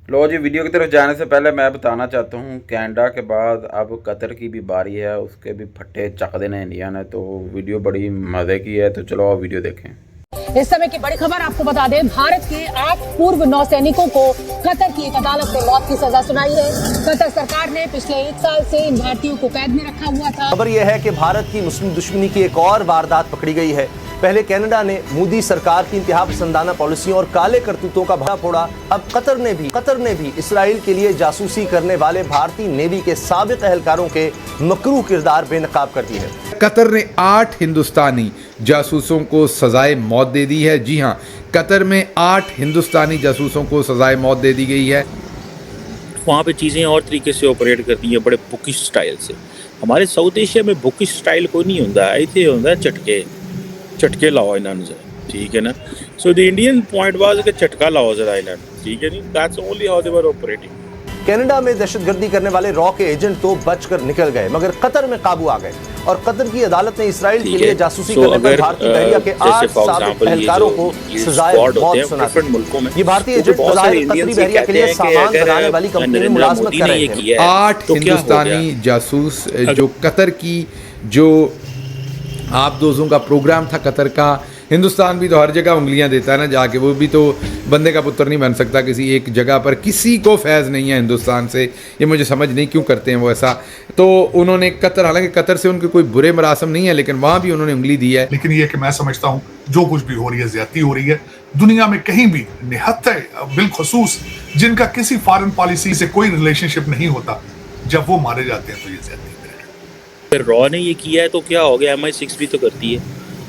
लो जी, video की तरफ जाने से पहले मैं बताना चाहता हूँ कनाडा के बाद अब कतर की भी बारी है, उसके भी फट्टे चक देने इंडिया ने। तो वीडियो बड़ी मज़े की है, तो चलो आप वीडियो देखें। इस समय की बड़ी खबर आपको बता दें, भारत के 8 पूर्व नौसैनिकों को कतर की एक अदालत ने मौत की सजा सुनाई है। कतर सरकार ने पिछले 1 साल से इन भारतीयों को कैद में रखा हुआ था। खबर यह है कि भारत की मुस्लिम दुश्मनी की एक और वारदात पकड़ी गई है। पहले कनाडा ने मोदी सरकार की इंतहा पसंदाना पॉलिसियों और काले करतूतों का भरा फोड़ा। अब कतर ने भी इसराइल के लिए जासूसी करने वाले भारतीय नेवी के साबिक एहलकारों के मकरूह किरदार बेनकाब कर दी है। कतर ने 8 हिंदुस्तानी जासूसों को सजाए मौत दे दी है। जी हां, कतर में 8 हिंदुस्तानी जासूसों को सजाए मौत दे दी गई है। वहाँ पे चीज़ें और तरीके से ऑपरेट करती हैं, बड़े बुकिश स्टाइल से। हमारे साउथ एशिया में बुकिश स्टाइल कोई नहीं होता, इतने होता है झटके लाओ इन्होंने से, ठीक है ना। So the Indian point was कि झटका लाओ जरा इन्होंने, ठीक है नहीं। That's only how they were operating. Canada में दहशतगर्दी करने वाले रॉ के एजेंट तो बचकर निकल गए, मगर कतर में काबू आ गए और कतर की अदालत ने इसराइल के लिए जासूसी करने पर भारतीय बहरिया के 8 साबिक एहलकारों को सजाए मौत सुना दी। ये भारतीय एजेंट कतरी बहरिया के लिए सामान बनाने वाली कंपनी में मुलाजमत कर रहे थे। 8 हिंदुस्तानी जासूस जो कतर की, जो आप दोस्तों का प्रोग्राम था कतर का। हिंदुस्तान भी तो हर जगह उंगलियां देता है ना जाके, वो भी तो बंदे का पुत्र नहीं बन सकता किसी एक जगह पर। किसी को फैज़ नहीं है हिंदुस्तान से, ये मुझे समझ नहीं क्यों करते हैं वो ऐसा। तो उन्होंने कतर, हालांकि कतर से उनके कोई बुरे मरासम नहीं है, लेकिन वहाँ भी उन्होंने उंगली दी है। लेकिन ये कि मैं समझता हूँ जो कुछ भी हो रही है ज्यादती हो रही है दुनिया में कहीं भी। निहत्ते बिलखसूस जिनका किसी फॉरेन पॉलिसी से कोई रिलेशनशिप नहीं होता, जब वो मारे जाते हैं तो ये ज्यादती। फिर रॉ ने ये किया है तो क्या हो गया, MI6 भी तो करती है,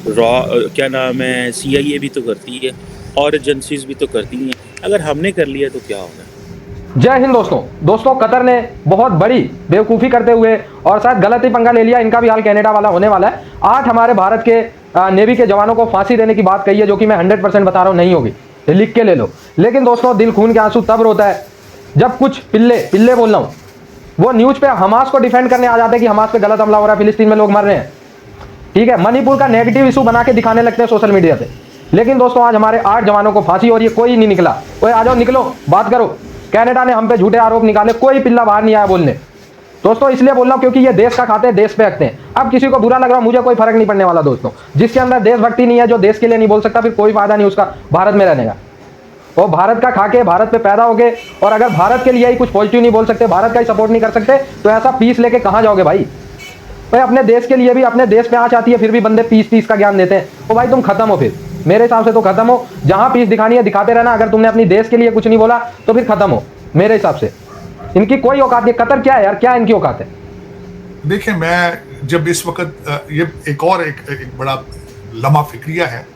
रॉ क्या नाम है, CIA भी तो करती है, और एजेंसीज भी तो करती हैं। अगर हमने कर लिया तो क्या होगा। जय हिंद दोस्तों, कतर ने बहुत बड़ी बेवकूफ़ी करते हुए और शायद गलत ही पंगा ले लिया। इनका भी हाल कनाडा वाला होने वाला है। 8 हमारे भारत के नेवी के जवानों को फांसी देने की बात कही है, जो कि मैं 100% बता रहा हूँ नहीं होगी, लिख के ले लो। लेकिन दोस्तों, दिल खून के आंसू तब रोता है जब कुछ पिल्ले बोल रहा हूँ, वो न्यूज़ पे हमास को डिफेंड करने आ जाते हैं कि हमास पे गलत हमला हो रहा है, फिलिस्तीन में लोग मर रहे हैं, ठीक है। मणिपुर का नेगेटिव इशू बना के दिखाने लगते हैं सोशल मीडिया पे। लेकिन दोस्तों, आज हमारे 8 जवानों को फांसी हो रही है, कोई नहीं निकला। ओए आ जाओ, निकलो, बात करो। कनाडा ने हम पे झूठे आरोप निकाले, कोई पिल्ला बाहर नहीं आया बोलने। दोस्तों, इसलिए बोल रहा हूँ क्योंकि ये देश का खाते हैं, देश पे रखते हैं। अब किसी को बुरा लग रहा, मुझे कोई फर्क नहीं पड़ने वाला दोस्तों। जिसके अंदर देशभक्ति नहीं है, जो देश के लिए नहीं बोल सकता, फिर कोई फायदा नहीं उसका भारत में रहने का। वो भारत का खाके, भारत पे पैदा हो गए, और अगर भारत के लिए ही कुछ पॉजिटिव नहीं बोल सकते, भारत का ही सपोर्ट नहीं कर सकते, तो ऐसा पीस लेके कहाँ जाओगे भाई। भाई अपने देश के लिए भी, अपने देश पे आँच आती है, फिर भी बंदे पीस का ज्ञान देते हैं। तो भाई तुम खत्म हो, फिर मेरे हिसाब से तो खत्म हो। जहाँ पीस दिखानी है दिखाते रहना। अगर तुमने अपनी देश के लिए कुछ नहीं बोला तो फिर खत्म हो मेरे हिसाब से। इनकी कोई औकात नहीं। कतर क्या है यार, क्या इनकी औकात है। देखिए, मैं जब इस वक्त ये एक बड़ा लम्हा फिक्रिया है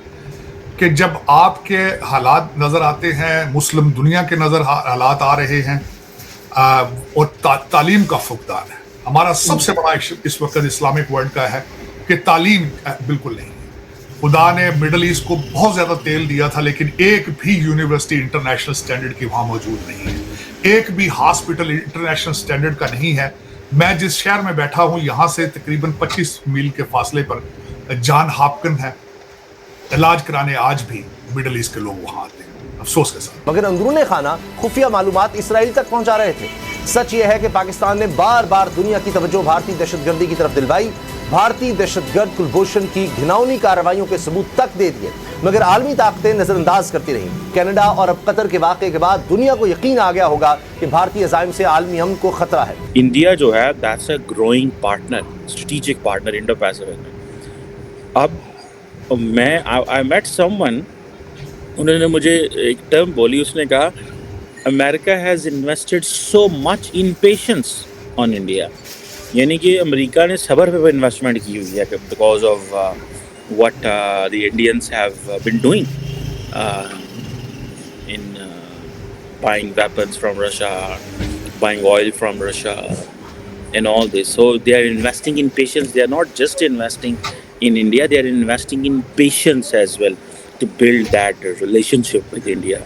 कि जब आपके हालात नजर आते हैं, मुस्लिम दुनिया के नजर हालात आ रहे हैं, और तालीम का फुकदान है। हमारा सबसे बड़ा इस वक्त इस्लामिक वर्ल्ड का है कि तालीम बिल्कुल नहीं। खुदा ने मिडल ईस्ट को बहुत ज्यादा तेल दिया था, लेकिन एक भी यूनिवर्सिटी इंटरनेशनल स्टैंडर्ड की वहां मौजूद नहीं है। एक भी हॉस्पिटल इंटरनेशनल स्टैंडर्ड का नहीं है। मैं जिस शहर में बैठा हूं, यहां से तकरीबन 25 मील के फासले पर जॉन हॉपकिंस है। इलाज कराने आज भी मिडल ईस्ट के लोग वहां आते हैं, अफसोस के साथ। मगर अंदरूनी खाना खुफिया मालूमात इसराइल तक पहुंचा रहे थे। सच यह है कि पाकिस्तान ने बार बार दुनिया की तवज्जो भारतीय दहशतगर्दी की तरफ दिलवाई। भारतीय दहशतगर्द कुलभूषण की घिनौनी कार्रवाइयों के सबूत तक दे दिए, मगर आलमी ताकतें नजरअंदाज करती रहीं। कनाडा और अब कतर के वाक़े के बाद दुनिया को यकीन आ गया होगा कि भारतीय अज़ाइम से आलमी अमन को खतरा है। इंडिया जो है, that's a growing partner, strategic partner Indo Pacific में। अब मैं आई मेट समवन, उन्होंने मुझे एक टर्म बोली, उसने कहा America has invested so much in patience on India, यानी कि अमेरिका ने सब्र पे इन्वेस्टमेंट की हुई है because of what the Indians have been doing in buying weapons from Russia, buying oil from Russia and all this. So they are investing in patience. They are not just investing in India, they are investing in patience as well to build that relationship with India.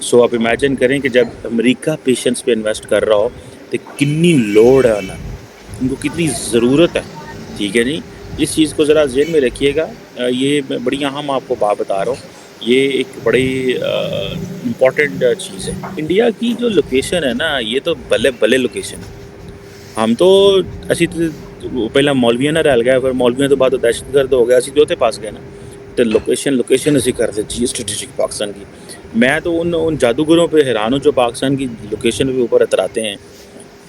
So आप imagine करें कि जब America patience पे invest कर रहा हो तो कितनी लोड है ना, उनको कितनी ज़रूरत है, ठीक है नहीं। इस चीज़ को ज़रा ज़हन में रखिएगा। ये बड़ी अहम आपको बात बता रहा हूँ ये एक बड़ी इम्पॉर्टेंट चीज़ है। इंडिया की जो लोकेशन है ना, ये तो बल्ले बल्ले लोकेशन है। हम तो ਅਸੀਂ ਪਹਿਲਾਂ ਮੌਲਵੀਆਂ ਨਾਲ ਰਲ ਗਏ, ਫਿਰ ਮੌਲਵੀਆਂ ਤੋਂ ਬਾਅਦ ਦਹਿਸ਼ਤਗਰਦ ਹੋ गया, ਅਸੀਂ तो ਉੱਥੇ फंस गए ना। तो लोकेशन ਅਸੀਂ करते जी स्ट्रेटेजिक पाकिस्तान की। मैं तो उन जादूगरों पे हैरान हूँ जो पाकिस्तान की लोकेशन के ऊपर इतराते हैं।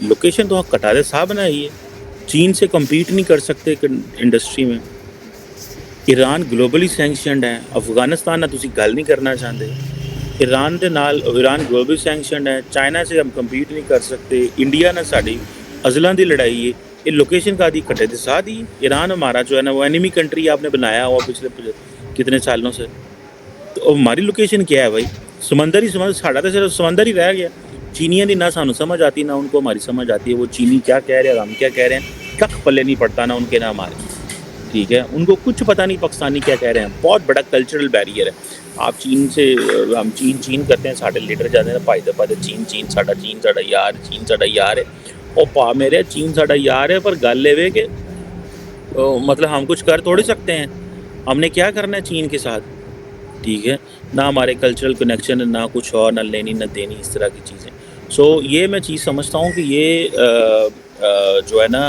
लोकेशन तो कटारे साहब बनाई है, चीन से कम्पीट नहीं कर सकते इंडस्ट्री में। ईरान ग्लोबली सैंक्शनड है, अफगानिस्तान ਨਾਲ ਤੁਸੀਂ ਗੱਲ ਨਹੀਂ ਕਰਨਾ ਚਾਹੁੰਦੇ। ईरान ਦੇ ਨਾਲ ईरान ग्लोबली सैंक्शनड है, चाइना से हम कम्पीट नहीं कर सकते। इंडिया ਨਾਲ ਸਾਡੀ अजलों की लड़ाई है। ये लोकेशन का दी कटे थे साथ ही। ईरान हमारा जो है ना वो एनिमी कंट्री आपने बनाया हुआ पिछले कितने सालों से। तो हमारी लोकेशन क्या है भाई? समंदर ही समंदर, साढ़ा तो सिर्फ समंदर ही रह गया। चीनियों की ना सानू समझ आती ना उनको हमारी समझ आती है। वो चीनी क्या कह रहे हैं, हम क्या कह रहे हैं, कख पल्ले नहीं पड़ता ना उनके ना हमारे। ठीक है, उनको कुछ पता नहीं पाकिस्तानी क्या कह रहे हैं। बहुत बड़ा कल्चरल बैरियर है। आप चीन से हम चीन करते हैं, साढ़े लीडर जाते हैं पाई दफा चीन साढ़ा यार, चीन साढ़ा यार है। और पा मेरे चीन साढ़ा यार है, पर गल ये कि मतलब हम कुछ कर थोड़े सकते हैं। हमने क्या करना है चीन के साथ? ठीक है, ना हमारे कल्चरल कनेक्शन, ना कुछ और, ना लेनी ना देनी, इस तरह की चीज़ें। सो ये मैं चीज़ समझता हूँ कि ये जो है ना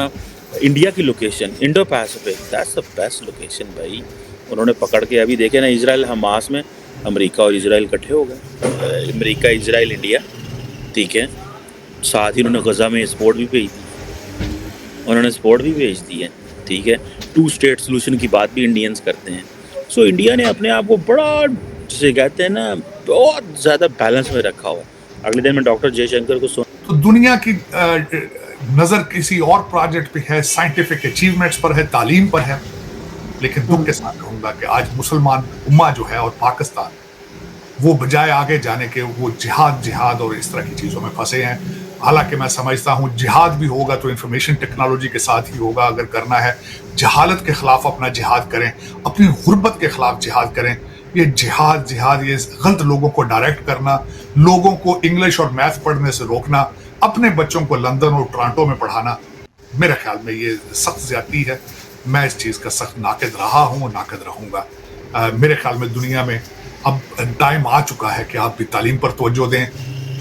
इंडिया की location, Indo Pacific, that's the best location भाई। उन्होंने पकड़ के अभी देखे ना, इजराइल हमास में अमेरिका और इजराइल इकट्ठे हो गए। अमेरिका, इजराइल, इंडिया, ठीक है। साथ ही उन्होंने गज़ा में सपोर्ट भी भेज दी, उन्होंने सपोर्ट भी भेज दी है। ठीक है, 2 स्टेट सोल्यूशन की बात भी इंडियंस करते हैं। सो इंडिया ने अपने आप को बड़ा, जिसे कहते हैं ना, बहुत ज़्यादा बैलेंस में रखा हुआ है। अगले दिन मैं डॉक्टर जयशंकर को तो दुनिया की नजर किसी और प्रोजेक्ट पे है, साइंटिफिक अचीवमेंट्स पर है, तालीम पर है। लेकिन दुख के साथ कहूंगा कि आज मुसलमान उम्मा जो है और पाकिस्तान, वो बजाय आगे जाने के वो जिहाद और इस तरह की चीज़ों में फंसे हैं। हालांकि मैं समझता हूँ जिहाद भी होगा तो इंफॉर्मेशन टेक्नोलॉजी के साथ ही होगा। अगर करना है जहालत के खिलाफ अपना जिहाद करें, अपनी गुर्बत के खिलाफ जिहाद करें। ये जिहाद ये गलत लोगों को डायरेक्ट करना, लोगों को इंग्लिश और मैथ पढ़ने से रोकना, अपने बच्चों को लंदन और टोरंटो में पढ़ाना, मेरे ख्याल में ये सख्त ज्यादती है। मैं इस चीज़ का सख्त नाक़िद रहा हूँ और नाक़िद रहूँगा। मेरे ख्याल में दुनिया में अब टाइम आ चुका है कि आप भी तालीम पर तवज्जो दें,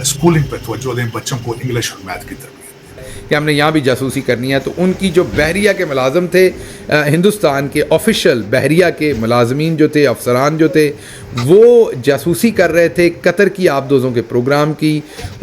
स्कूलिंग पर तवज्जो दें, बच्चों को इंग्लिश और मैथ की तरबियत कि हमने यहाँ भी जासूसी करनी है। तो उनकी जो बहरिया के मुलाजिम थे, हिंदुस्तान के ऑफिशियल बहरिया के मुलाजमीन जो थे, अफसरान जो थे, वो जासूसी कर रहे थे कतर की आबदोज़ों के प्रोग्राम की।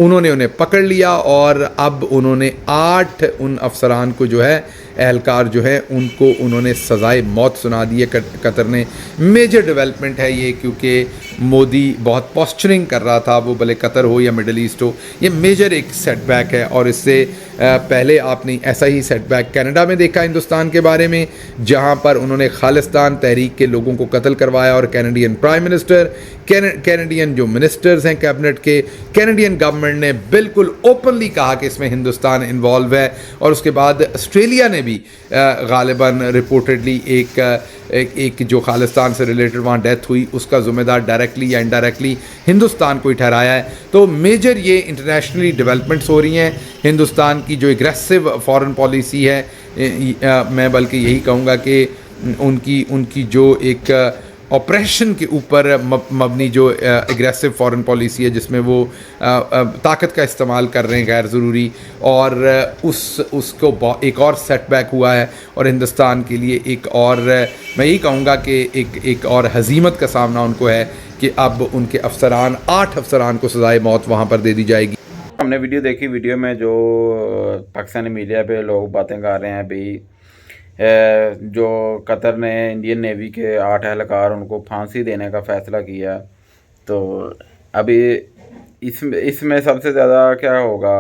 उन्होंने उन्हें पकड़ लिया और अब उन्होंने 8 उन अफसरान को जो है, एहलकार जो है, उनको उन्होंने सज़ाए मौत सुना दी है कतर ने। मेजर डेवलपमेंट है ये, क्योंकि मोदी बहुत पॉस्चरिंग कर रहा था, वो भले कतर हो या मिडल ईस्ट हो। ये मेजर एक सेटबैक है। और इससे पहले आपने ऐसा ही सेटबैक कनाडा में देखा हिंदुस्तान के बारे में, जहां पर उन्होंने खालिस्तान तहरीक के लोगों को कत्ल करवाया और कैनेडियन प्राइम मिनिस्टर, कैनेडियन जो मिनिस्टर्स हैं कैबिनेट के, कैनेडियन गवर्नमेंट ने बिल्कुल ओपनली कहा कि इसमें हिंदुस्तान इन्वॉल्व है। और उसके बाद ऑस्ट्रेलिया ने भी गालिबन रिपोर्टेडली एक जो खालिस्तान से रिलेटेड वहाँ डेथ हुई, उसका ज़िम्मेदार डायरेक्टली या इनडायरेक्टली हिंदुस्तान को ही ठहराया है। तो मेजर ये इंटरनेशनली डेवलपमेंट्स हो रही हैं। हिंदुस्तान की जो एग्रेसिव फॉरेन पॉलिसी है, मैं बल्कि यही कहूँगा कि उनकी जो एक ऑपरेशन के ऊपर मबनी जो एग्रेसिव फॉरेन पॉलिसी है, जिसमें वो ताकत का इस्तेमाल कर रहे हैं गैर ज़रूरी, और उसको एक और सेटबैक हुआ है। और हिंदुस्तान के लिए एक और, मैं यही कहूँगा कि एक और हज़ीमत का सामना उनको है कि अब उनके अफसरान, 8 अफसरान को सज़ाए मौत वहाँ पर दे दी जाएगी। हमने वीडियो देखी, वीडियो में जो पाकिस्तानी मीडिया पे लोग बातें कर रहे हैं भाई, जो कतर ने इंडियन नेवी के 8 एहलकार, उनको फांसी देने का फ़ैसला किया। तो अभी इसमें सबसे ज़्यादा क्या होगा,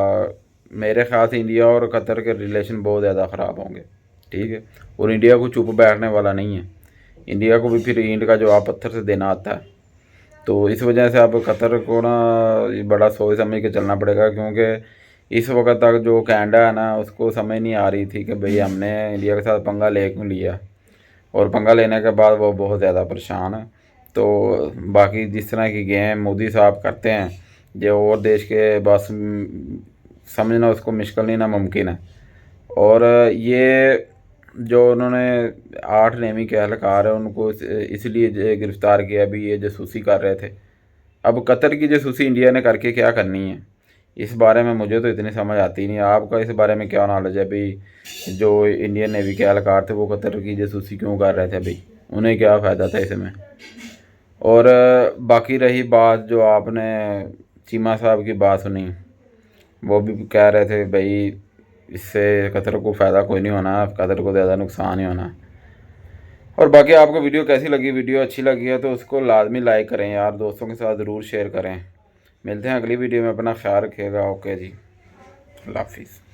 मेरे ख्याल से इंडिया और कतर के रिलेशन बहुत ज़्यादा ख़राब होंगे। ठीक है, और इंडिया को चुप बैठने वाला नहीं है। इंडिया को भी फिर ईंट का जवाब पत्थर से देना आता है। तो इस वजह से अब कतर को ना बड़ा सोच समझ के चलना पड़ेगा, क्योंकि इस वक्त तक जो कनाडा है ना, उसको समझ नहीं आ रही थी कि भाई हमने इंडिया के साथ पंगा ले क्यों लिया, और पंगा लेने के बाद वो बहुत ज़्यादा परेशान है। तो बाकी जिस तरह की गेम मोदी साहब करते हैं, जो और देश के बस समझना उसको मुश्किल नहीं ना मुमकिन है। और ये जो उन्होंने 8 नेवी के एहलकार हैं उनको इसलिए गिरफ़्तार किया भी ये जासूसी कर रहे थे। अब कतर की जासूसी इंडिया ने करके क्या करनी है, इस बारे में मुझे तो इतनी समझ आती नहीं। आपका इस बारे में क्या नॉलेज है भाई? जो इंडियन नेवी के एहलकार थे वो कतर की जासूसी क्यों कर रहे थे भाई? उन्हें क्या फ़ायदा था इसमें? और बाकी रही बात जो आपने चीमा साहब की बात सुनी, वो भी कह रहे थे भाई इससे कतर को फ़ायदा कोई नहीं होना, कतर को ज़्यादा नुकसान ही होना। और बाकी आपको वीडियो कैसी लगी? वीडियो अच्छी लगी है तो उसको लाजमी लाइक करें यार, दोस्तों के साथ ज़रूर शेयर करें। मिलते हैं अगली वीडियो में, अपना ख्याल रखिएगा। ओके जी, अल्लाह हाफिज़।